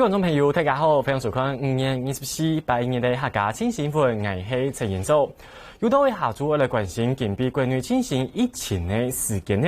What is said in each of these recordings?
观众朋友，大家好，欢迎收看5月24、8月的客家清新闻，我是陈彦祖。有多位下主来关心近比国内进行疫情的事件呢？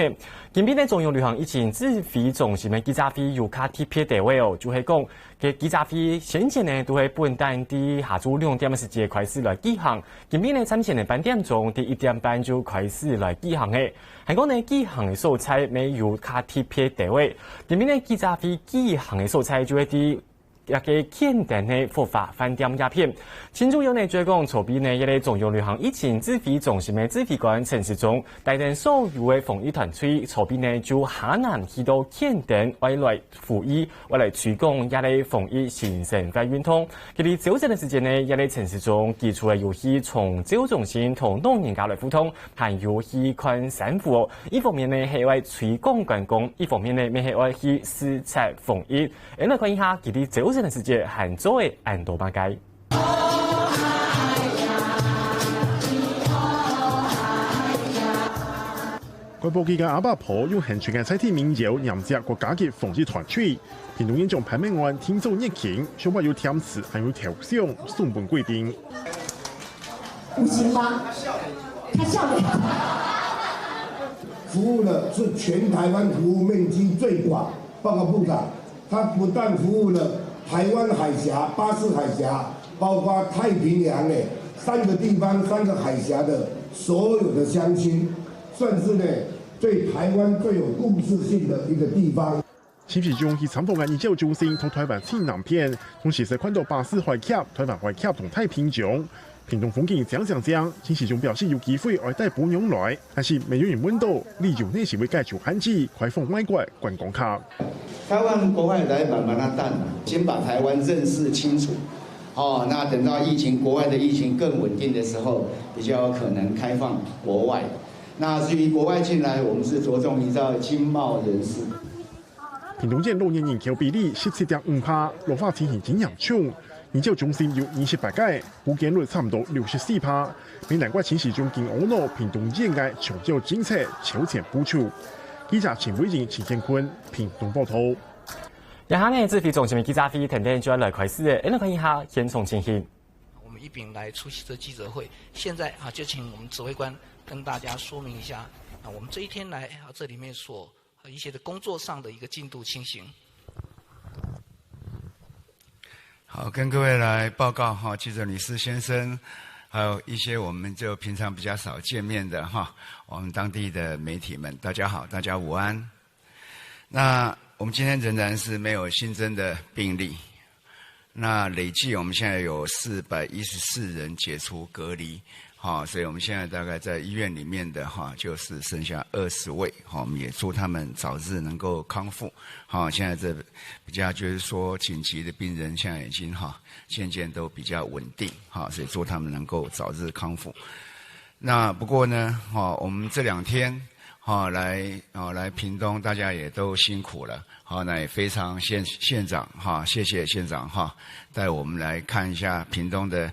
近比呢中央流行疫情指挥中心的记者会有卡特别地位哦，就系讲，个记者会先前呢都系本单伫下午2点的时间开始来举行，近比呢参前的8点钟伫1点半就开始来举行的。还讲呢举行的素材没有卡特别地位，近比呢记者会举行的素材就会伫。一个简单的佛法饭店鸦片，其中有呢就讲筹备呢一个中央流行疫情指挥中心的指挥官陈时中，带领所有的防疫团队筹备呢就下南去到简单外来服役，外来推广一个防疫行程跟运通。佢哋早晨的时间呢，一个陈时中提出来游戏从招中心同老人家来互通，还有去看散户。一方面呢系为推广观光，一方面呢咪系为去视察防疫。来看一下佢哋早晨的世界喊做的安多巴街。外部期间阿爸婆用现全嘅采体民谣迎接国家嘅防疫团队，屏东县长潘明安听奏热情，想法有填词，还有调香送本贵宾。不行吗？他笑脸。服务的是全台湾服务面积最广，报告部长，他不但服务了台湾海峡、巴士海峡，包括太平洋的3个地方、3个海峡的所有的乡亲，算是呢对台湾最有故事性的一个地方。陈时中去参访研究中心同台湾青南片，同时在看到巴士海峡、台湾海峡同太平洋。屏东风景讲，陈时中表示有机会外带朋友来，但是没有人问到，理由呢是会解除限制，开放外国观光客。台湾国外来慢慢的淡，先把台湾认识清楚，那等到国外的疫情更稳定的时候，比较有可能开放国外。那至于国外进来，我们是着重依照经贸人士。屏东县老年人口比例17.5%，老化情形真严重。研究中心有28个，普检率差不多64%，并难怪陈时中经懊恼屏东县的长照政策超前部署。记者陈伟仁、陈建坤，屏东报道。然后呢，指挥中心的记者会等等就要来开始，来看一下现场情形。我们一并来出席这记者会，现在就请我们指挥官跟大家说明一下我们这一天来这里面所一些的工作上的一个进度情形。好，跟各位来报告记者女士先生，还有一些我们就平常比较少见面的我们当地的媒体们，大家好，大家午安。那我们今天仍然是没有新增的病例，那累计我们现在有414人解除隔离，所以我们现在大概在医院里面的就是剩下20位，我们也祝他们早日能够康复。现在这比较就是说紧急的病人现在已经渐渐都比较稳定，所以祝他们能够早日康复。那不过呢，我们这2天来屏东，大家也都辛苦了。那也非常县长谢谢县长带我们来看一下屏东的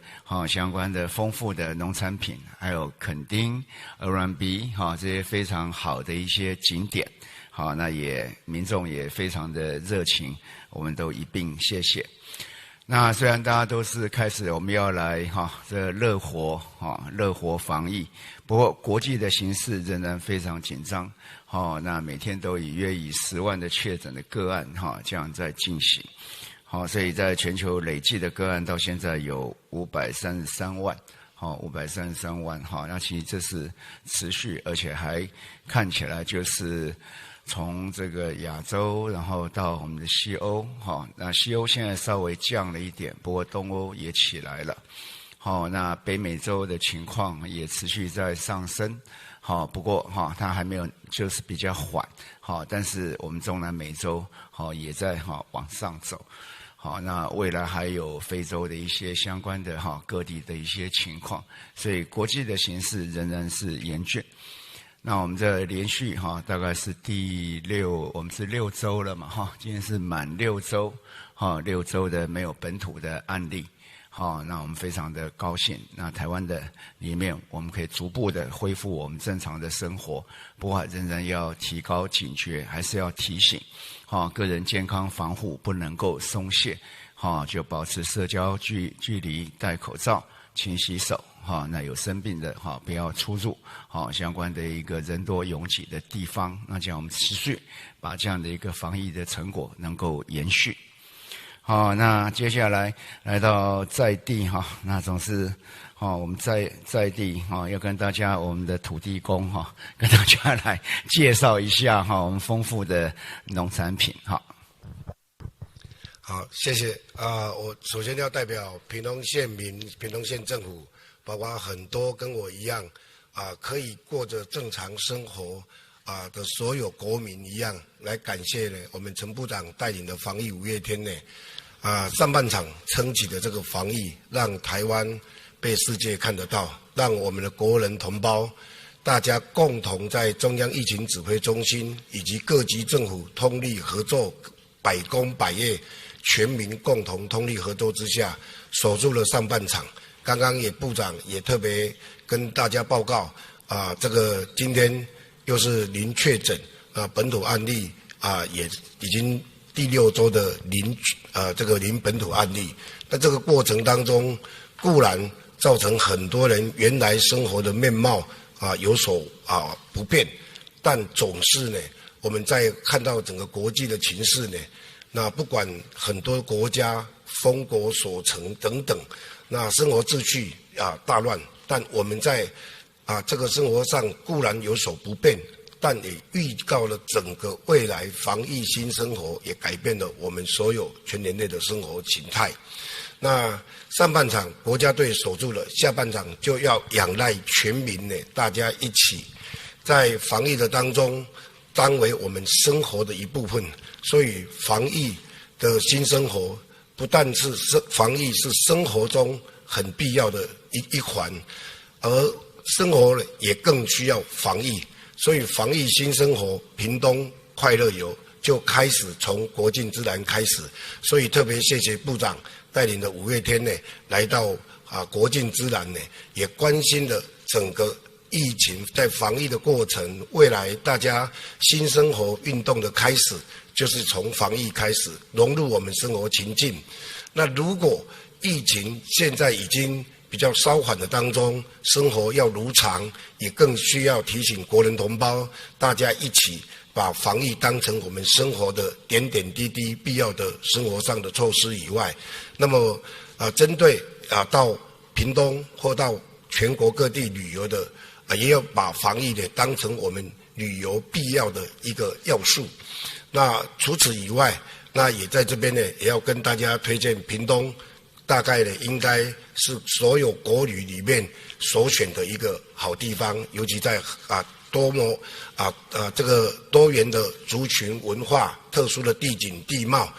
相关的丰富的农产品，还有垦丁、鹅銮鼻这些非常好的一些景点。那也民众也非常的热情，我们都一并谢谢。那虽然大家都是开始我们要来这热活防疫，不过国际的形势仍然非常紧张。那每天都约以10万的确诊的个案这样在进行。所以在全球累计的个案到现在有533万。533万那其实这是持续，而且还看起来就是从这个亚洲，然后到我们的西欧，那西欧现在稍微降了一点，不过东欧也起来了。那北美洲的情况也持续在上升。不过它还没有，就是比较缓。但是我们中南美洲也在往上走。那未来还有非洲的一些相关的各地的一些情况，所以国际的形势仍然是严峻。那我们这连续大概是我们是6周了嘛今天是满6周，6周的没有本土的案例。好，那我们非常的高兴。那台湾的里面，我们可以逐步的恢复我们正常的生活，不过仍然要提高警觉，还是要提醒，个人健康防护不能够松懈，就保持社交距离，戴口罩，勤洗手。那有生病的不要出入相关的一个人多拥挤的地方，那这样我们持续把这样的一个防疫的成果能够延续。好，那接下来来到在地那总是我们在地要跟大家我们的土地公跟大家来介绍一下我们丰富的农产品。好，谢谢我首先要代表屏东县民、屏东县政府，包括很多跟我一样可以过着正常生活的所有国民一样，来感谢呢我们陈部长带领的防疫五月天呢上半场撑起的这个防疫，让台湾被世界看得到，让我们的国人同胞大家共同在中央疫情指挥中心以及各级政府通力合作，百工百业，全民共同通力合作之下，守住了上半场。刚刚部长也特别跟大家报告这个今天又是零确诊本土案例也已经第6周的零本土案例。那这个过程当中，固然造成很多人原来生活的面貌有所不便，但总是呢，我们在看到整个国际的情势呢，那不管很多国家封国锁城等等，那生活秩序大乱，但我们在这个生活上固然有所不便，但也预告了整个未来防疫新生活，也改变了我们所有全人类的生活形态。那上半场国家队守住了，下半场就要仰赖全民呢，大家一起在防疫的当中当为我们生活的一部分。所以防疫的新生活不但是防疫是生活中很必要的一环，而生活也更需要防疫。所以防疫新生活屏东快乐游就开始从国境之南开始，所以特别谢谢部长带领的五月天呢，来到国境之南呢，也关心了整个疫情在防疫的过程，未来大家新生活运动的开始，就是从防疫开始融入我们生活情境。那如果疫情现在已经比较稍缓的当中，生活要如常，也更需要提醒国人同胞，大家一起把防疫当成我们生活的点点滴滴必要的生活上的措施以外，那么针对到屏东或到全国各地旅游的也要把防疫呢当成我们旅游必要的一个要素。那除此以外，那也在这边呢也要跟大家推荐屏东，大概呢应该是所有国旅里面首选的一个好地方，尤其在这个多元的族群文化、特殊的地景地貌、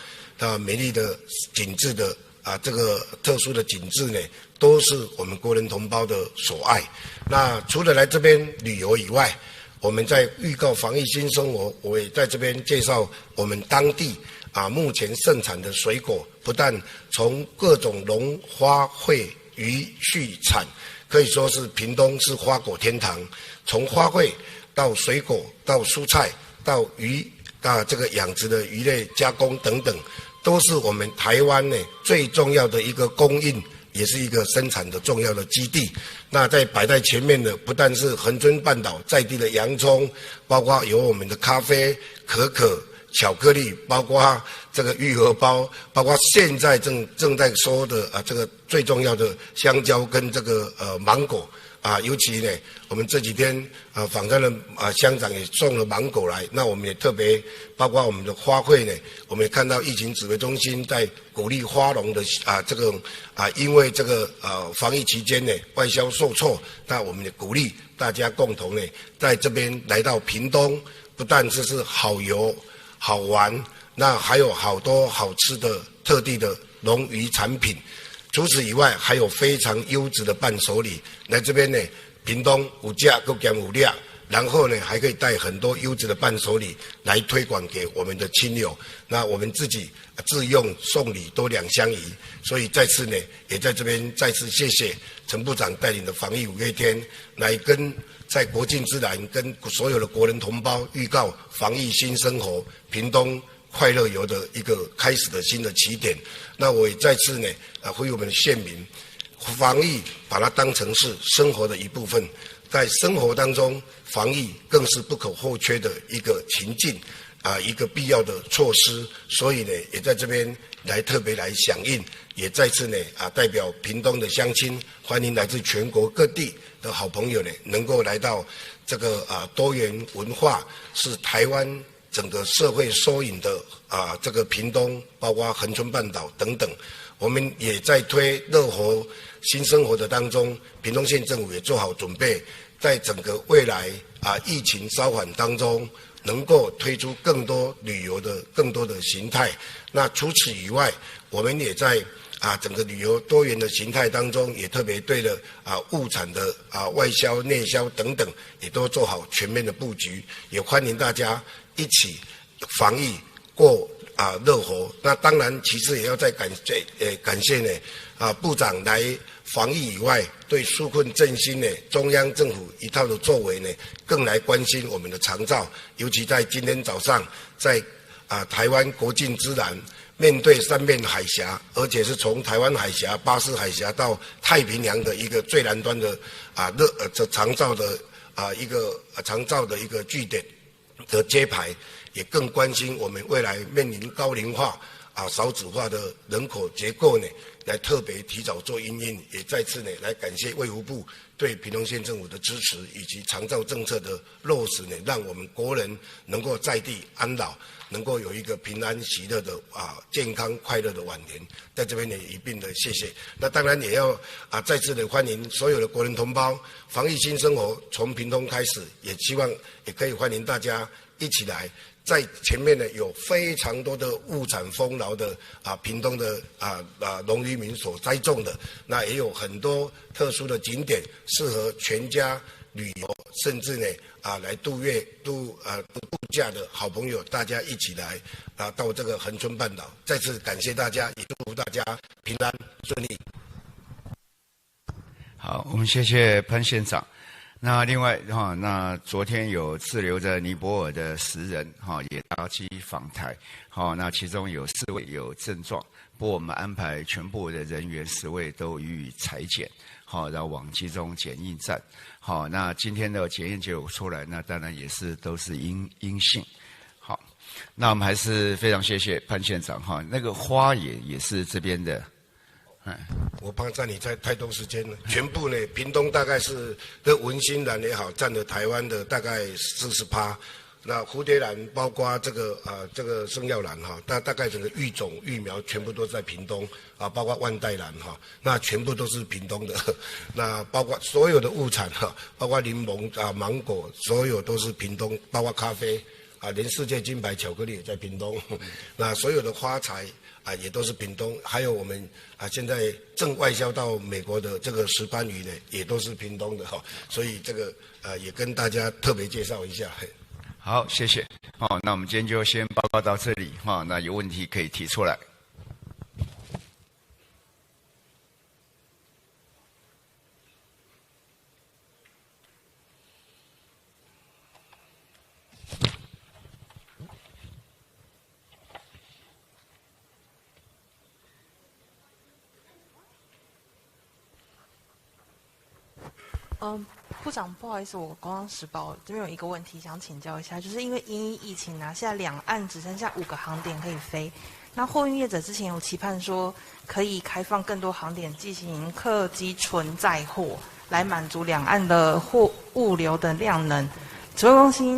美丽的景致的这个特殊的景致呢，都是我们国人同胞的所爱。那除了来这边旅游以外，我们在预告防疫新生活，我也在这边介绍我们当地目前盛产的水果，不但从各种农花卉鱼畜产，可以说是屏东是花果天堂。从花卉到水果到蔬菜到鱼这个养殖的鱼类加工等等，都是我们台湾呢最重要的一个供应，也是一个生产的重要的基地。那在摆在前面的不但是恒春半岛在地的洋葱，包括有我们的咖啡、可可、巧克力，包括这个玉荷包，包括现在正在收的这个最重要的香蕉跟这个芒果尤其呢我们这几天访谈了乡长也送了芒果来，那我们也特别包括我们的花卉呢，我们也看到疫情指挥中心在鼓励花农的这个因为这个防疫期间呢外销受挫，那我们也鼓励大家共同呢在这边来到屏东，不但是好游好玩，那还有好多好吃的特地的农渔产品。除此以外，还有非常优质的伴手礼。来这边呢，屏东有价，搁兼有量。然后呢还可以带很多优质的伴手礼来推广给我们的亲友。那我们自己自用送礼都两相宜，所以再次呢也在这边再次谢谢陈部长带领的防疫五月天，来跟在国境之南跟所有的国人同胞预告防疫新生活，屏东快乐游的一个开始的新的起点。那我也再次呢呼吁我们的县民，防疫把它当成是生活的一部分，在生活当中防疫更是不可或缺的一个情境一个必要的措施。所以呢也在这边来特别来响应，也再次呢代表屏东的乡亲，欢迎来自全国各地的好朋友呢能够来到这个多元文化是台湾整个社会缩影的这个屏东，包括恒春半岛等等。我们也在推乐活新生活的当中，屏东县政府也做好准备，在整个未来疫情稍缓当中，能够推出更多旅游的更多的形态。那除此以外，我们也在整个旅游多元的形态当中，也特别对了物产的外销、内销等等，也都做好全面的布局。也欢迎大家一起防疫过乐活。那当然，其实也要再感谢呢部长来防疫以外，对纾困振兴呢中央政府一套的作为呢，更来关心我们的长照。尤其在今天早上，在台湾国境之南，面对三面海峡，而且是从台湾海峡、巴士海峡到太平洋的一个最南端的长照的一个长照的一个据点的揭牌，也更关心我们未来面临高龄化少子化的人口结构呢，来特别提早做因应。也再次呢来感谢卫福部对屏东县政府的支持，以及长照政策的落实呢，让我们国人能够在地安老，能够有一个平安喜乐的健康快乐的晚年。在这边呢一并的谢谢。那当然也要再次的欢迎所有的国人同胞，防疫新生活从屏东开始，也希望也可以欢迎大家一起来。在前面呢有非常多的物产丰饶的屏东的农渔民所栽种的，那也有很多特殊的景点适合全家旅游，甚至呢来度假的好朋友，大家一起来到这个恒春半岛。再次感谢大家，也祝福大家平安顺利。好，我们谢谢潘县长。那另外那昨天有滞留在尼泊尔的10人也搭机访台，那其中有4位有症状，不过我们安排全部的人员10位都予以采检，然后往集中检疫站。那今天的检验结果出来，那当然也是都是阴性。好，那我们还是非常谢谢潘县长那个花也是这边的。我怕占你太多时间了。全部呢，屏东大概是的文心兰也好，占了台湾的大概40%。那蝴蝶兰包括这个圣药兰大概整个育种育苗全部都在屏东包括万代兰那全部都是屏东的。那包括所有的物产包括柠檬芒果，所有都是屏东，包括咖啡连世界金牌巧克力也在屏东。那所有的花材也都是屏东，还有我们现在正外销到美国的这个石斑鱼呢，也都是屏东的所以这个也跟大家特别介绍一下。好，谢谢。那我们今天就先报告到这里那有问题可以提出来。部长，不好意思，我工商时报这边有一个问题想请教一下，就是因为因疫情现在两岸只剩下5个航点可以飞，那货运业者之前有期盼说可以开放更多航点进行客机纯载货，来满足两岸的物流的量能。指挥中心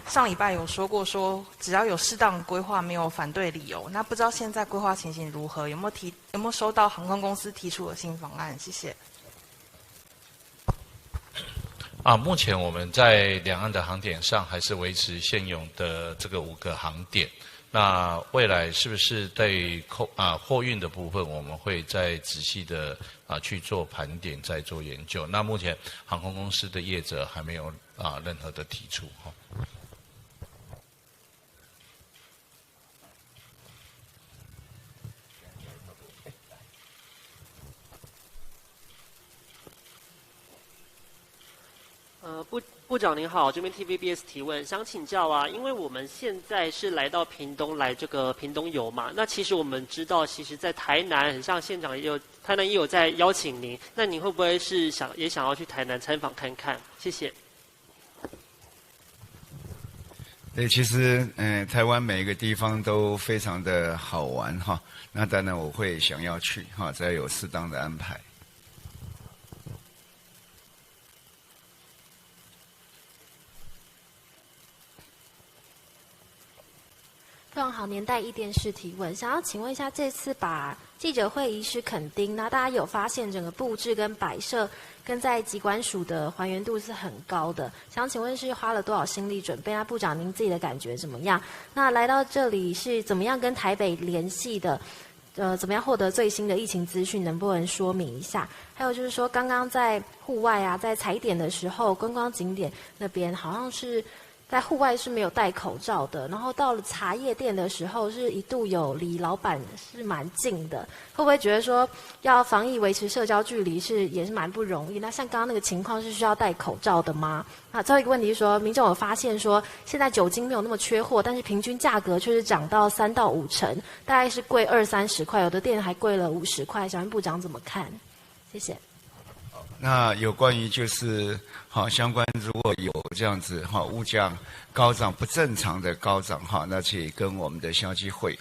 上礼拜有说过，说只要有适当规划，没有反对理由。那不知道现在规划情形如何？有没有收到航空公司提出的新方案？谢谢。目前我们在两岸的航点上还是维持现有的这个5个航点。那未来是不是对货运的部分，我们会再仔细的去做盘点，再做研究。那目前航空公司的业者还没有任何的提出哈。部长您好，这边 TVBS 提问，想请教啊，因为我们现在是来到屏东来这个屏东游嘛，那其实我们知道，其实在台南，很像县长台南也有在邀请您，那您会不会是想要去台南参访看看？谢谢。对，其实台湾每一个地方都非常的好玩哈，那当然我会想要去哈，只要有适当的安排。非常好，年代一电视提问，想要请问一下，这次把记者会移师垦丁，那大家有发现整个布置跟摆设跟在疾管署的还原度是很高的，想请问是花了多少心力准备？那部长您自己的感觉怎么样？那来到这里是怎么样跟台北联系的？怎么样获得最新的疫情资讯？能不能说明一下？还有就是说，刚刚在户外啊，在踩点的时候，观光景点那边好像是在户外是没有戴口罩的，然后到了茶叶店的时候，是一度有离老板是蛮近的，会不会觉得说要防疫维持社交距离也是蛮不容易？那像刚刚那个情况是需要戴口罩的吗？那最后一个问题是说，民众有发现说现在酒精没有那么缺货，但是平均价格却是涨到3到5成，大概是贵20-30块，有的店还贵了50块，想问部长怎么看？谢谢。那有关于就是相关如果有这样子物价高涨不正常的高涨那可以跟我们的消基会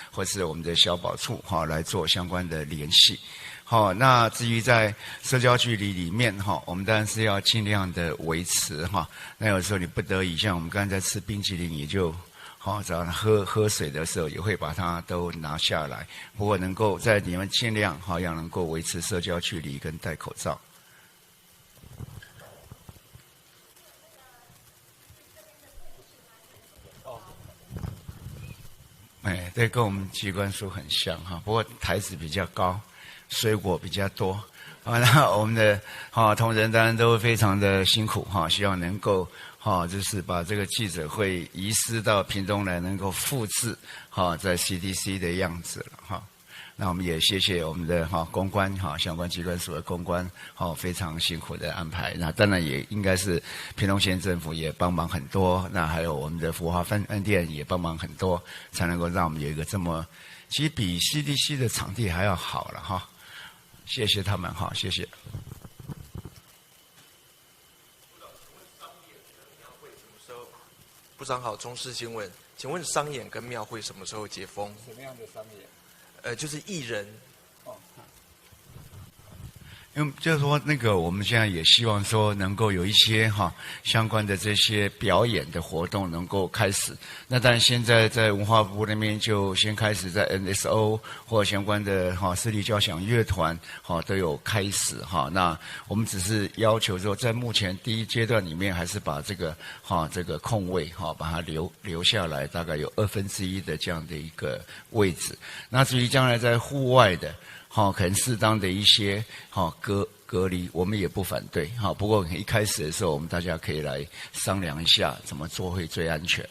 或是我们的消保处来做相关的联系。那至于在社交距离里面我们当然是要尽量的维持那有时候你不得已，像我们刚才在吃冰淇淋也就早上喝水的时候也会把它都拿下来，不过能够在你们尽量要能够维持社交距离跟戴口罩。对，跟我们疾管署很像不过台子比较高，水果比较多那我们的同仁当然都非常的辛苦希望能够就是把这个记者会移师到屏东来，能够复制在 CDC 的样子了那我们也谢谢我们的公关相关机关所的公关非常辛苦的安排。那当然也应该是屏东县政府也帮忙很多，那还有我们的福华饭店也帮忙很多，才能够让我们有一个这么其实比 CDC 的场地还要好了谢谢他们谢谢。部长好，中视新闻，请问商演跟庙会什么时候解封？什么样的商演？就是艺人。因为就是说那个我们现在也希望说能够有一些相关的这些表演的活动能够开始。那当然现在在文化部那边就先开始在 NSO 或相关的私立交响乐团都有开始那我们只是要求说在目前第一阶段里面还是把这个空位把它留下来，大概有1/2的这样的一个位置。那至于将来在户外的可能适当的一些隔离，我们也不反对不过一开始的时候，我们大家可以来商量一下怎么做会最安全。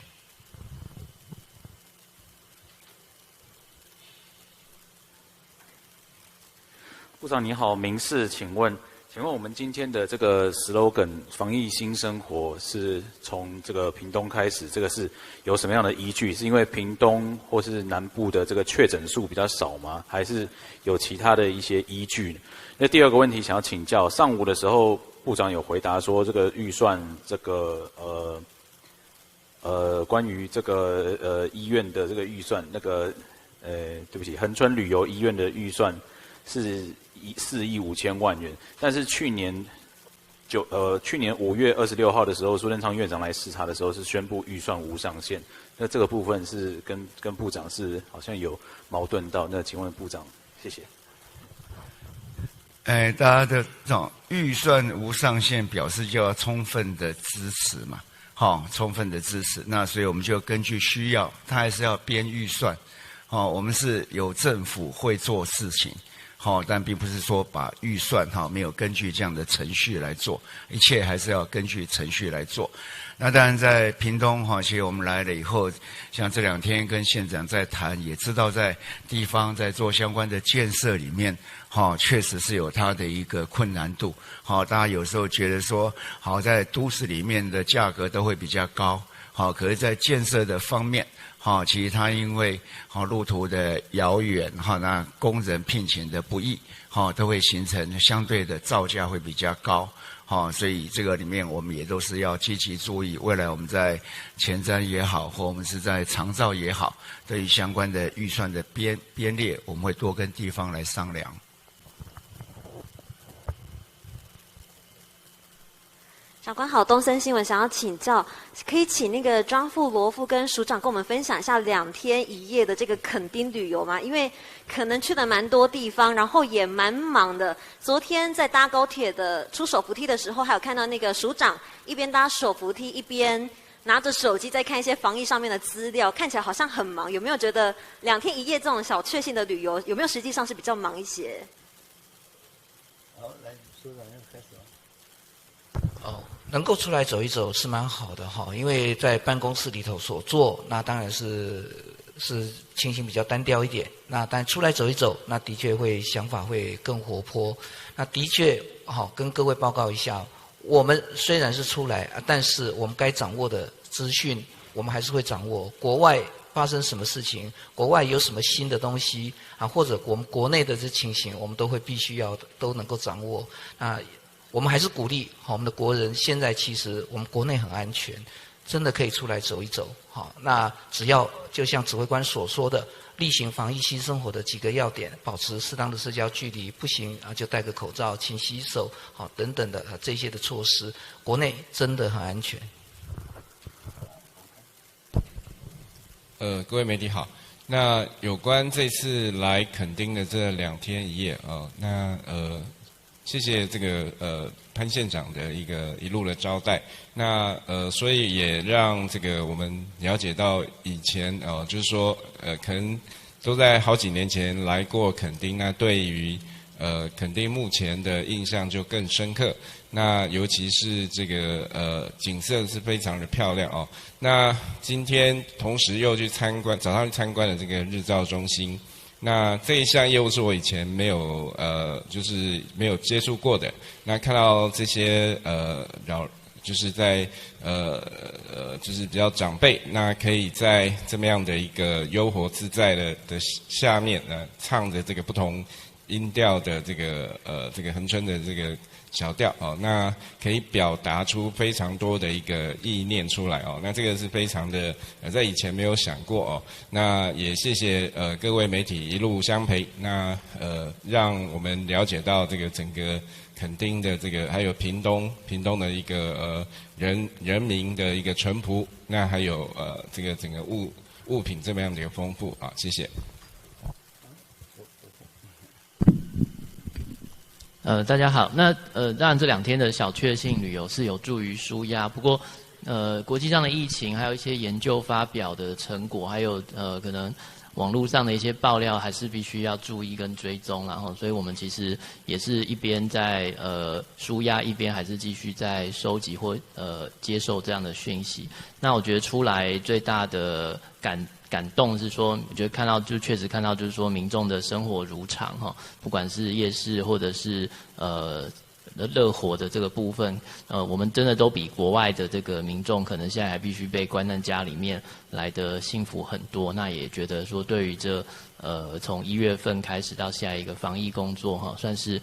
部长你好，民视，请问我们今天的这个 slogan 防疫新生活是从这个屏东开始，这个是有什么样的依据？是因为屏东或是南部的这个确诊数比较少吗？还是有其他的一些依据？那第二个问题想要请教，上午的时候部长有回答说这个预算这个关于这个医院的这个预算对不起，恒春旅游医院的预算是4亿5千万元，但是去年5月26号的时候，苏贞昌院长来视察的时候是宣布预算无上限，那这个部分是跟部长是好像有矛盾到，那请问部长，谢谢。大家的这种预算无上限表示就要充分的支持嘛，充分的支持，那所以我们就根据需要，他还是要编预算，我们是有政府会做事情。但并不是说把预算没有根据这样的程序来做，一切还是要根据程序来做。那当然在屏东其实我们来了以后，像这2天跟县长在谈，也知道在地方在做相关的建设里面，确实是有它的一个困难度。大家有时候觉得说，在都市里面的价格都会比较高，可是在建设的方面，其实它因为路途的遥远，那工人聘请的不易，都会形成相对的造价会比较高。所以这个里面我们也都是要积极注意，未来我们在前瞻也好，或我们是在长照也好，对于相关的预算的编列，我们会多跟地方来商量。长官好，东森新闻想要请教，可以请那个庄副、罗副跟署长跟我们分享一下2天1夜的这个垦丁旅游吗？因为可能去了蛮多地方，然后也蛮忙的。昨天在搭高铁的出手扶梯的时候，还有看到那个署长一边搭手扶梯一边拿着手机在看一些防疫上面的资料，看起来好像很忙。有没有觉得2天1夜这种小确幸的旅游，有没有实际上是比较忙一些？好，来，署长要开始了。能够出来走一走是蛮好的哈，因为在办公室里头所做，那当然是情形比较单调一点。那但出来走一走，那的确会想法会更活泼。那的确跟各位报告一下，我们虽然是出来，但是我们该掌握的资讯，我们还是会掌握。国外发生什么事情，国外有什么新的东西或者我们国内的这情形，我们都会必须要都能够掌握。那我们还是鼓励我们的国人，现在其实我们国内很安全，真的可以出来走一走。那只要就像指挥官所说的，例行防疫新生活的几个要点，保持适当的社交距离，不行就戴个口罩、勤洗手，等等的这些的措施，国内真的很安全。各位媒体好，那有关这次来垦丁的这2天1夜谢谢这个潘县长的一路的招待。那所以也让这个我们了解到以前就是说可能都在好几年前来过垦丁，那对于垦丁目前的印象就更深刻。那尤其是这个景色是非常的漂亮哦。那今天同时又去参观，早上去参观了这个日照中心。那这一项业务是我以前没有就是没有接触过的。那看到这些就是在就是比较长辈，那可以在这么样的一个悠活自在的下面唱着这个不同音调的这个恒春的这个小调哦，那可以表达出非常多的一个意念出来哦，那这个是非常的在以前没有想过哦，那也谢谢各位媒体一路相陪，那让我们了解到这个整个垦丁的这个还有屏东的一个人民的一个淳朴，那还有这个整个物品这么样的一个丰富啊，谢谢。大家好。那当然这2天的小确幸旅游是有助于抒压，不过国际上的疫情，还有一些研究发表的成果，还有可能网络上的一些爆料，还是必须要注意跟追踪，然后所以我们其实也是一边在抒压，一边还是继续在收集或接受这样的讯息。那我觉得出来最大的感动是说，我觉得看到就确实看到就是说民众的生活如常哈，不管是夜市或者是热火的这个部分，我们真的都比国外的这个民众可能现在还必须被关在家里面来的幸福很多。那也觉得说对于这从1月份开始到下一个防疫工作哈，算是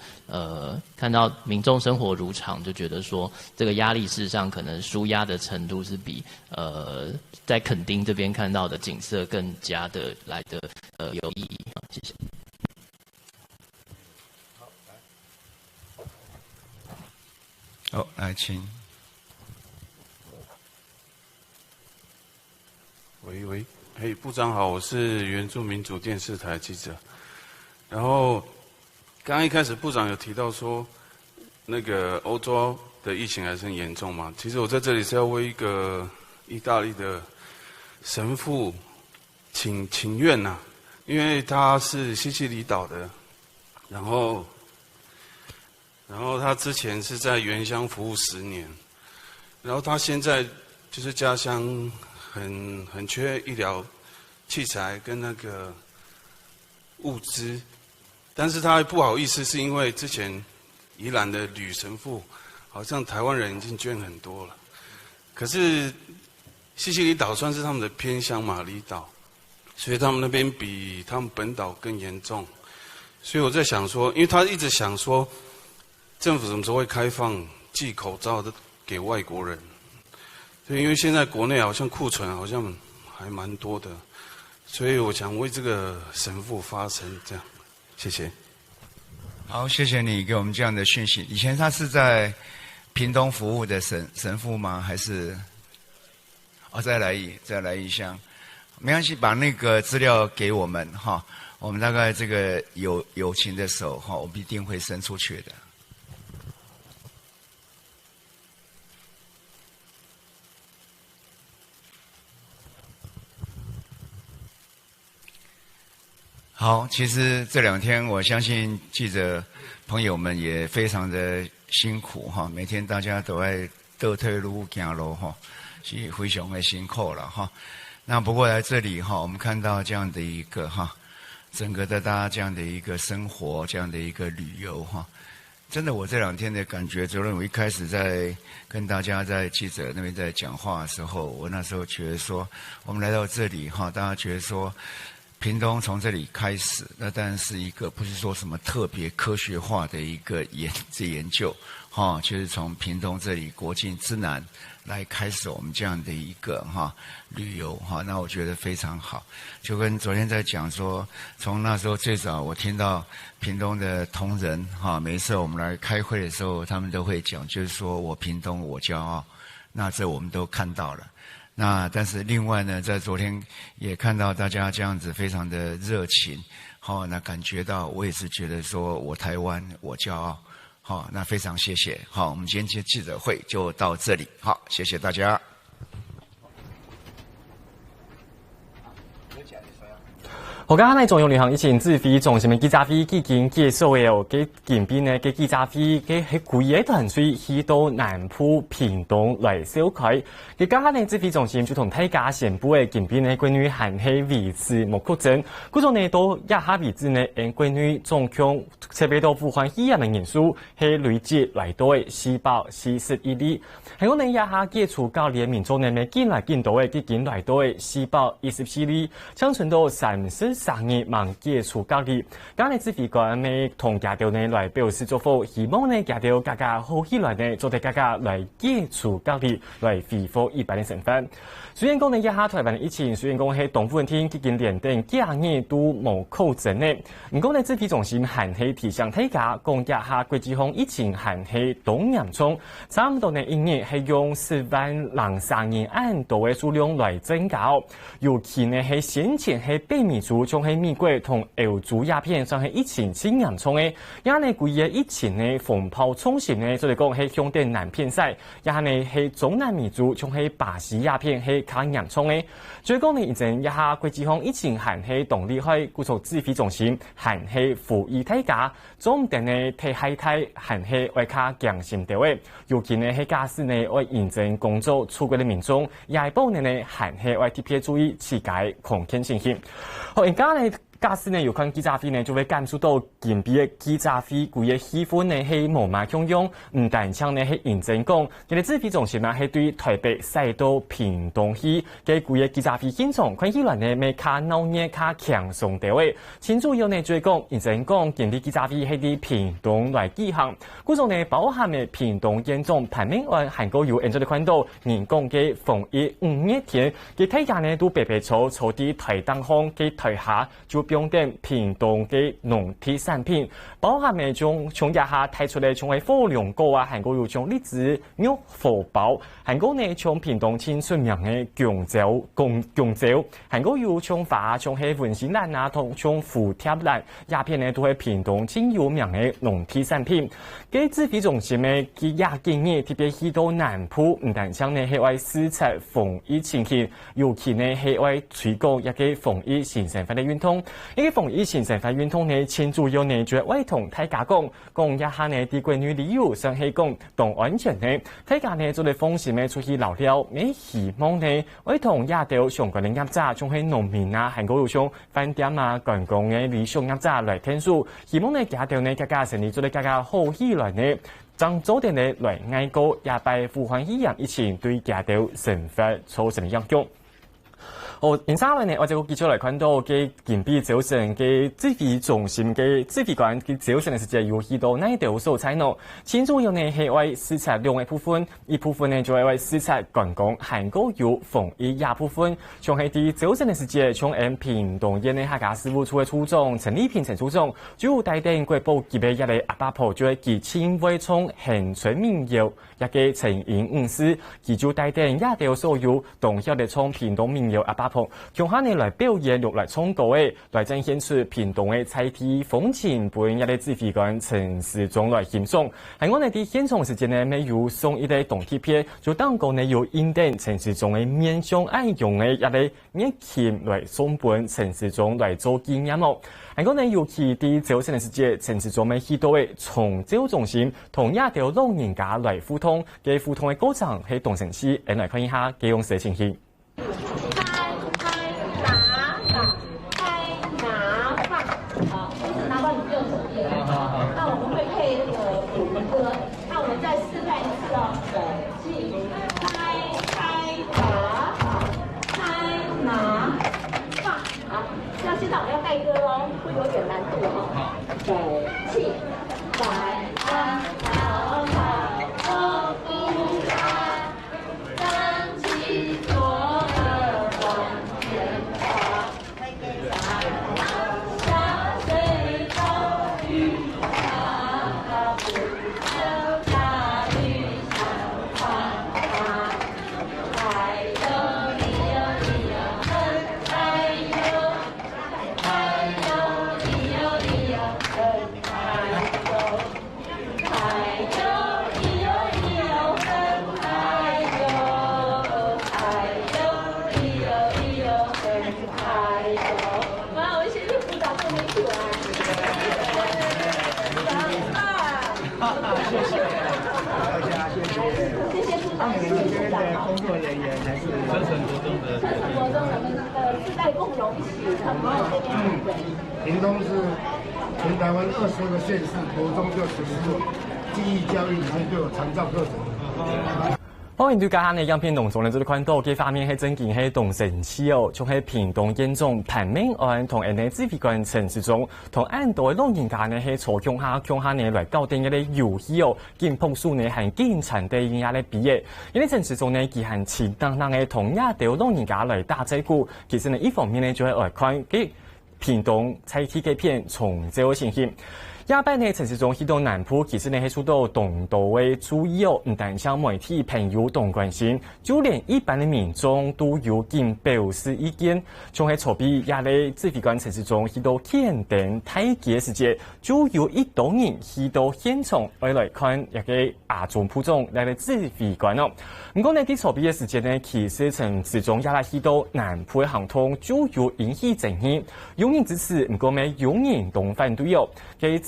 看到民众生活如常，就觉得说这个压力事实上可能抒压的程度是比在垦丁这边看到的景色更加的来的有意义。谢谢。好，来请。喂，嘿，部长好，我是原住民主电视台记者。然后，刚刚一开始部长有提到说，那个欧洲的疫情还是很严重嘛。其实我在这里是要为一个意大利的神父请愿呐，因为他是西西里岛的然后他之前是在原乡服务10年，然后他现在就是家乡很缺医疗器材跟那个物资，但是他不好意思，是因为之前宜兰的吕神父好像台湾人已经捐很多了，可是西西里岛算是他们的偏乡嘛，离岛，所以他们那边比他们本岛更严重。所以我在想说，因为他一直想说，政府什么时候会开放寄口罩的给外国人？所以因为现在国内好像库存好像还蛮多的，所以我想为这个神父发声，这样，谢谢。好，谢谢你给我们这样的讯息。以前他是在屏东服务的神父吗？还是？再来一项，没关系，把那个资料给我们哈。我们大概这个友情的手哈，我们一定会伸出去的。好，其实这2天我相信记者朋友们也非常的辛苦哈，每天大家都在倒退路行路哈，是非常的辛苦了哈。那不过来这里哈，我们看到这样的一个哈。整个的大家这样的一个生活，这样的一个旅游哈，真的我这2天的感觉，昨天我一开始在跟大家在记者那边在讲话的时候，我那时候觉得说，我们来到这里哈，大家觉得说，屏东从这里开始，那当然是一个不是说什么特别科学化的一个研究哈，就是从屏东这里国境之南来开始我们这样的一个旅游哈，那我觉得非常好。就跟昨天在讲说，从那时候最早我听到屏东的同仁哈，每一次我们来开会的时候，他们都会讲，就是说我屏东我骄傲，那这我们都看到了。那但是另外呢，在昨天也看到大家这样子非常的热情，好，那感觉到我也是觉得说我台湾我骄傲。好，那非常谢谢。好，我们今天记者会就到这里。好，谢谢大家。我刚刚在中央旅行疫情指挥中心的记者会已經結束了，嘅近邊呢嘅記者會嘅係貴嘅團隊去到南埔屏東來召開。嘅剛剛呢指揮中心就同大家宣布嘅近邊呢關於限期維持冇確診，嗰種呢到一下為止呢，關於中強設備到武漢醫院嘅人數係累計來到441例。係我呢一下解除隔離嘅民眾呢，咪進來見到嘅已經來到414例，相傳到33萬解除隔離。今日指揮官咪同家長呢來表示祝福，希望呢家長大家好起來呢，做啲大家來解除隔離，來恢復一般嘅生活。雖然講呢一下台灣嘅疫情，雖然講喺東部縣已經連定幾日都冇確診呢，唔過呢指揮中心還係提醒大家，講一下國際上疫情還係都嚴重，差唔多呢一日係用10萬人3人按多嘅數量來增加，尤其呢係先前係北美洲將係美國同歐洲鴉片上係疫情最嚴重嘅，也呢估計疫情呢風暴衝襲呢，所以講係向啲南片西，也呢係中南美洲將係巴西鴉片係較嚴重嘅。最講呢，以前一下國際上疫情還係動力開，故從指揮中心還係呼籲大家，總唔定呢睇海態還係為較強心啲嘅，尤其呢係假使呢為認真工作出國嘅民眾，也係幫呢還係為特別注意自己空間情形。好，而家呢。假使呢有關記者會呢，就會感受到近邊嘅記者會佢嘅氣氛呢係無馬洶湧，唔但唱呢係認真講，佢哋指揮中心呢係對台北賽到屏東去嘅佢嘅記者會現場，看起來呢咪較鬧熱、較輕鬆啲位。前主要呢就係講認真講，近邊記者會係啲屏東來舉行，嗰種呢包含嘅屏東嚴重排名案韓國有研究的看到，人講嘅防疫5月天，嘅大家呢都白白坐啲台東方嘅台下就。用電屏東嘅農體產品，包含呢種從一下提出嚟，從係火龍果啊，韓國有種栗子、肉荷包，韓國呢從屏東青出名嘅香蕉，韓國有從花，從係文心蘭啊，同從蝴蝶蘭，鴉片呢都係屏東最有名嘅農體產品。嘅指揮中心呢，佢也建議特別去到南埔，唔但將呢係為視察防疫情形，尤其呢係為推廣一個防疫新生活嘅運動。因为防疫新生发运通呢，前主要呢就委同大家讲一下呢啲关于理由上系讲同安全呢，大家呢做嚟风险呢出去聊聊，你希望呢委同亚条相关嘅业者，仲系农民啊、韩国路上饭店啊、观光嘅理想业者来听数，希望呢亚条呢大家生意做嚟大家好起来呢。将早点呢来嗌高，也拜呼唤一样，以前对家条生活造成影响。因三位呢，我就记出来看到嘅建币早晨嘅指挥中心嘅指挥官嘅早晨嘅时节有许多呢条素材咯。其中有呢系为视察两个部分，一部分呢就系为视察观光，韩国有防疫亚部分，像系啲早晨嘅时节，从屏东县呢客家事务处嘅处长陈立平陈处长，就带领国保级别一个阿爸婆，就系其亲委从恒春民谣一个陈颖五师，佢就带领亚条所有同乡嘅从屏东民谣阿爸婆，用下呢来表演落来唱歌嘅，来展现出屏东嘅彩体风情，本一个指挥官陈时中来欣赏。喺我哋啲现场时间呢，没有送一个动贴片，就当个呢有印证陈时中嘅面相爱用嘅一个热情来送本陈时中来做纪念咯。喺我哋尤其啲早晨嘅时节，陈时中嘅许多嘅从招中心同亚条老人家来互动，嘅互动嘅过程喺动城市，嚟看一下佢用谁情形。会有点难度哈。对，气，来，好好好，不怕，张起左耳往前跑，下水沟雨大不就大雨小花花，哎呦哩呦哩呦哼，哎呦。工作人员还是春城国中的我们的世代共融一起成功这边。屏东是全台湾20个县市国中就实施记忆教育里面就有长照课程。欢迎对家下呢样片农种呢，做看到嘅画面係真件係動神奇哦，從喺屏東縣中潘明安同人哋指揮官陳時中同安度嘅老人家呢係坐強下呢來搞定一啲遊戲哦，見碰數呢係經常地人家嚟比嘅，因為陳時中呢佢係前當嘅同亞條老人家嚟打制鼓，其實呢一方面呢就係來看嘅屏東彩體嘅片重造情形。亚班呢，陈时中去到南部，其实呢，係受到同道嘅注意哦。唔但像媒体朋友同關心，就連一般嘅民眾都有見表示意見。從喺籌備亞咧指揮官陳時中去到垦丁太極嘅時節，就有一多人去到現場來看一個亞中普種嚟嘅指揮官哦。唔過呢啲籌備嘅時節呢，其實陳時中亞來去到南部嘅行通，就有引起爭議，有人支持，唔過咩有人同反對哦。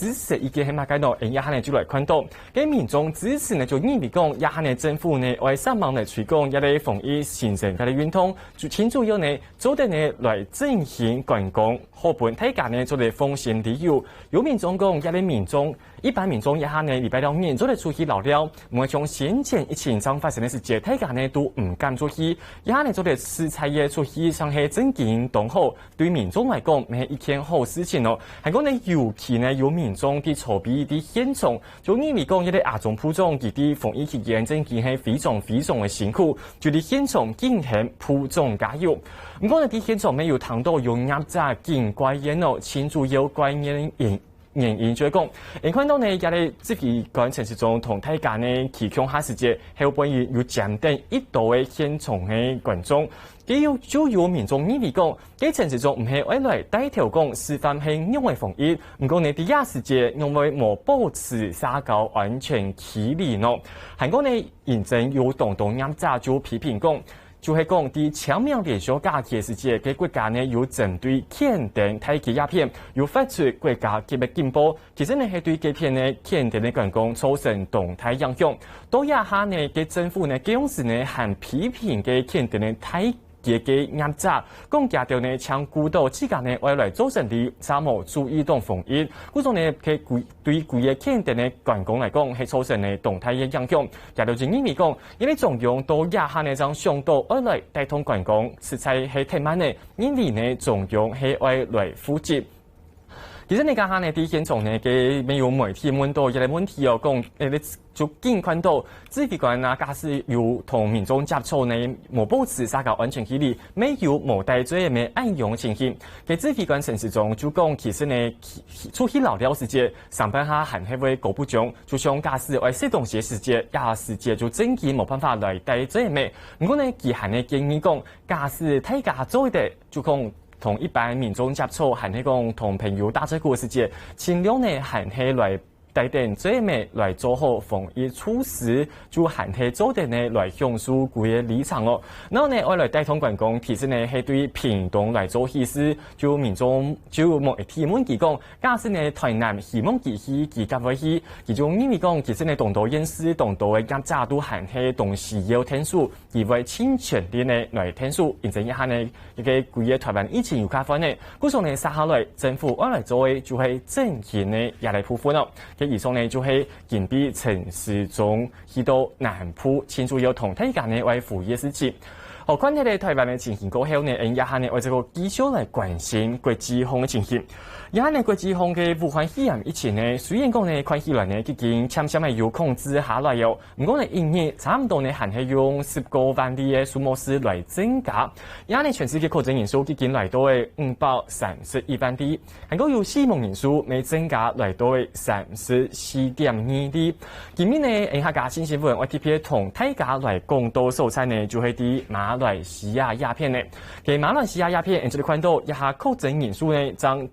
支持意見係乜嘢呢？亞下呢就來看到，嘅民眾支持呢就認為講，亞下呢政府呢為上網嚟推廣一啲防疫新生嘅運動，就清楚要呢做得呢來進行觀光，後半大家呢做嚟風險旅遊。有民眾講，一啲民眾一般民眾亞下呢禮拜六年做嚟出去聊聊，唔係從先前疫情上發生嘅事情，大家呢都唔敢出去，亞下呢做嚟食材嘢出去上係真見動好，對民眾嚟講唔係一件好事情咯。係講呢尤其呢有民眾啲籌備啲現場，就因為講一啲亞中普種佢啲防疫期間真係非常嘅辛苦，就啲現場進行普種加油。唔過呢啲現場沒有談到有壓榨見怪煙咯，前主要怪煙原因就係講，你看到呢，一啲指揮官陳時中同大家呢其強下時節，後半夜要佔定一度嘅現場嘅觀眾。就有民眾認為講，喺陳時中唔係為來帶頭講示範係因為防疫，唔過呢啲亞時節因為冇保持社交安全距離咯。韓國呢現正有動壓榨就批評講。就系讲伫抢命连续假期时节，嘅国家呢有针对肯定太极鸦片，有发出国家级嘅警报，其实呢系对这片呢肯定嘅员工造成动态影响。到亚下呢嘅政府呢，基本时呢还批评嘅肯定嘅太嘅压榨，讲家条呢抢孤岛之间呢外来造成的沙漠注意动防疫，嗰种呢佢对规个肯定呢员工来讲系造成呢动态嘅影响。家条就意味讲，因为重用到亚下呢张上岛外来带动员工，实在系太慢呢，因为呢重用系外来负责。其实你家下呢，啲现场呢嘅没有媒体问到一个问题哦，讲你就见看到指挥官啊，假使有同民众接触呢，冇保持社交安全距离，没有冇带罪嘅暗用情形。嘅指挥官陈时中就讲，其实呢，出去老了时节，上班下还系会搞不中，就像假使为适当些时节，亚时节就真嘅冇办法来带罪嘅。不过呢，其还呢建议讲，假使大家做的就讲。同一般民众接触，还系讲同朋友打招呼时节，尽量呢还系来带点最美来做好防疫措施，就还系做点呢来享受佢嘅立场哦。然后呢，我来带通员工，其实呢系对屏东来做意思，就民众就莫一提问佢讲，假使呢台南希望佢去，佢甲会去，其中因为讲其实呢同道演示，同道嘅压榨都还系同时要天数，而为侵权啲呢来天数，认证一下呢。一个规个台湾疫情有卡翻呢，嗰种呢，接下来政府我来做嘅就系正型呢也来部分咯。嘅以上呢就系建比城市中去到南部，清楚有同大家呢为服务嘅事情。好，关系咧台湾嘅情形过后呢，一下呢为这个继续来关心国际风嘅情形。而家呢，国际风嘅武汉肺炎疫情呢，虽然讲呢，看起来呢，已经渐渐有控制下来哟。唔过呢，因日差唔多呢，还系用10个万例嘅数目字来增加。而家呢，全世界确诊人数已经来到嘅531万例，还有死亡人数未增加来到嘅34.2例。今日呢，下家新新闻 YTP 同大家来讲到素材呢，就系啲马来西亚鸦片呢。嘅马来西亚鸦片，这里看到一下确诊人数呢，涨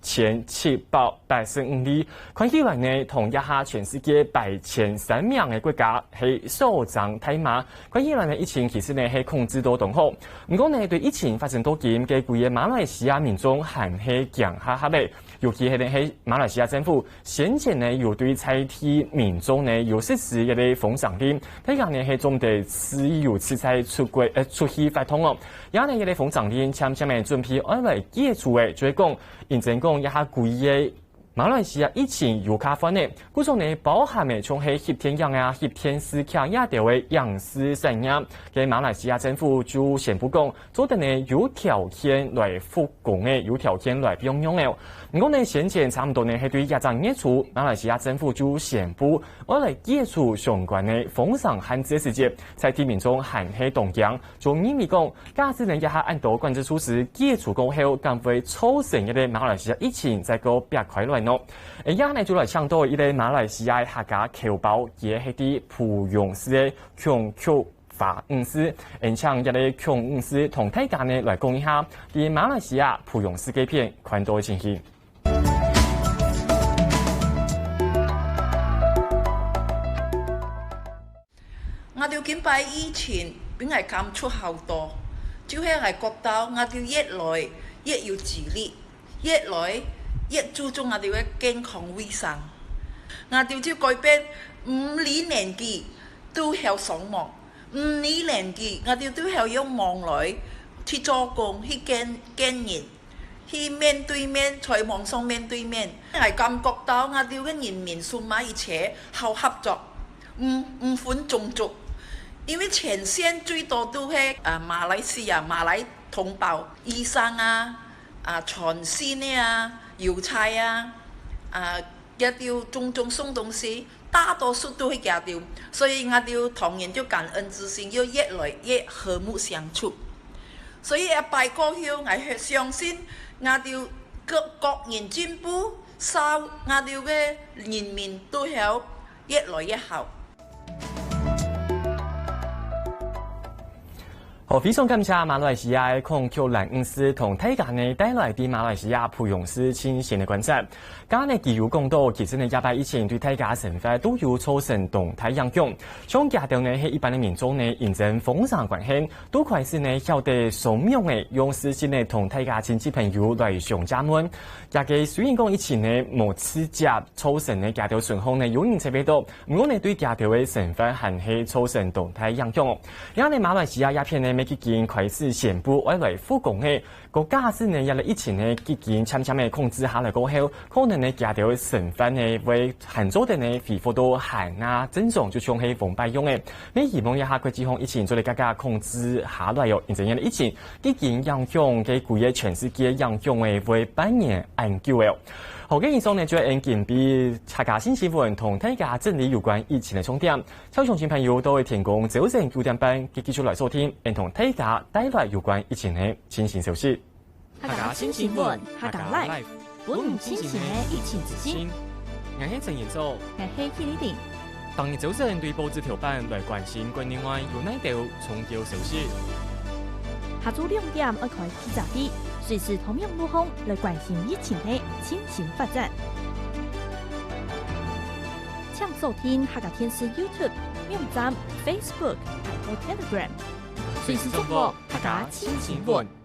7785例，看起来呢，同一下全世界前3名嘅国家系首涨太慢。看起来呢，疫情其实呢系控制到同好。不过呢，对疫情发生多件嘅规个马来西亚民众还系强下嚟，尤其系呢喺马来西亚政府先前呢有对采体民众呢有实施一啲封赏令，睇下呢系总得自由自在出去发通哦。而家呢一啲封赏令，渐渐嘅准备安来解除嘅，就系讲。认真讲一下规个马来西亚疫情有卡翻呢，嗰种呢包含嘅从系协天样啊、协天斯卡亚条嘅样式产业，嘅马来西亚政府就宣布讲，做得呢有条件来复工嘅，有条件来用用嘅。不过呢，先前差唔多呢系对亚张业处，马来西亚政府就宣布，我来解除相关嘅封赏限制时节，在地民众还系动摇，就意味讲，假使呢一下按照管制措施解除过后，将会造成一啲马来西亚疫情再个别快来咯。而家呢就来抢到一啲马来西亚客家侨胞，也系啲培养师嘅强求。法务司，抢一啲强务司同大家呢来讲一下，啲马来西亚培养师嘅片看到嘅情形。我哋見擺以前邊係咁出口多，就係我覺得我哋越來越要自律，越來越注重我哋嘅健康衛生。我哋就改變5年級都要上網，5年級我哋都要用網來去做工，去見人，去面對面，在網上面對面。係感覺到我哋嘅人民數碼一切好合作，唔分種族。因為前線最多都係馬來西亞馬來同胞，醫生啊、傳線啊、郵差啊、一條種送東西，大多數都係假掉，所以我哋同人就感恩之心要越來越和睦相處。所以拜過後，我相信我哋各人進步，我哋嘅人民都要越來越好。好，非常感谢马来西亚孔丘兰恩斯同大家呢带来的马来西亚培养师亲善的观察。今日基于讲到，其实呢，疫情对大家生活都有造成动态影响。像家长呢，喺一般的民众呢，认真封城关系，都开始呢晓得扫描的用私信呢同大家亲戚朋友来上家门。也嘅虽然讲疫情呢无直接造成呢家庭顺风呢有人特别多，不过呢对家庭的生活还是造成动态影响。因为马来西亚鸦片呢，已经开始宣布未来复工的国家是呢，因为疫情呢，已经渐渐的控制下来过后，可能呢，家庭的生活呢，会很多的呢，恢复到寒啊正常，就像係防病用的。你希望一下國際上疫情做嚟更加控制下來哟，因為疫情已經影響嘅整個全世界影響嘅會半年很久嘅。好嘅，以上呢就係近比大家新新聞同大家整理有關疫情嘅重點。超雄群朋友都會提供早晨9點半繼續來收聽，同大家帶來有關疫情嘅最新消息。客家新新聞，客家 Live， 本唔清醒嘅疫情資訊。我係陳彥祖，我係許麗婷。當日早晨對報紙頭版來關心國內外有哪條重要消息。下晝2點要開記者會，隨時同樣路況來關心疫情嘅情形發展。請收聽客家電視 YouTube、網站、Facebook、Apple Telegram，隨時掌握客家新新聞。